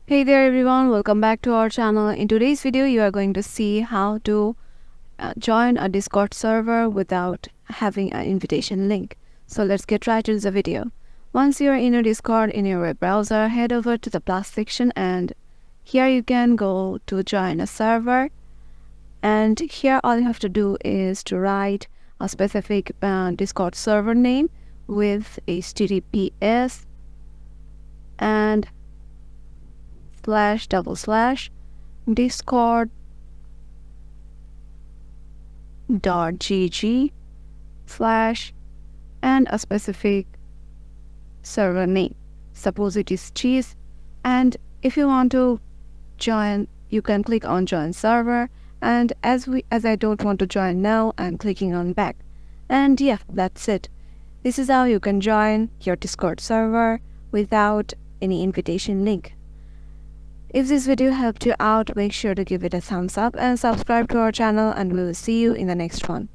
Hey there everyone, welcome back to our channel. In today's video, you are going to see how to join a Discord server without having an invitation link. So let's get right into the video. Once you are in your Discord in your web browser, head over to the plus section and here you can go to join a server. And here all you have to do is to write a specific Discord server name with HTTPS and /discord.gg/ and a specific server name. Suppose it is cheese, and if you want to join, you can click on join server, and as I don't want to join now, I'm clicking on back. And yeah, that's it. This is how you can join your Discord server without any invitation link. If this video helped you out, make sure to give it a thumbs up and subscribe to our channel, and we will see you in the next one.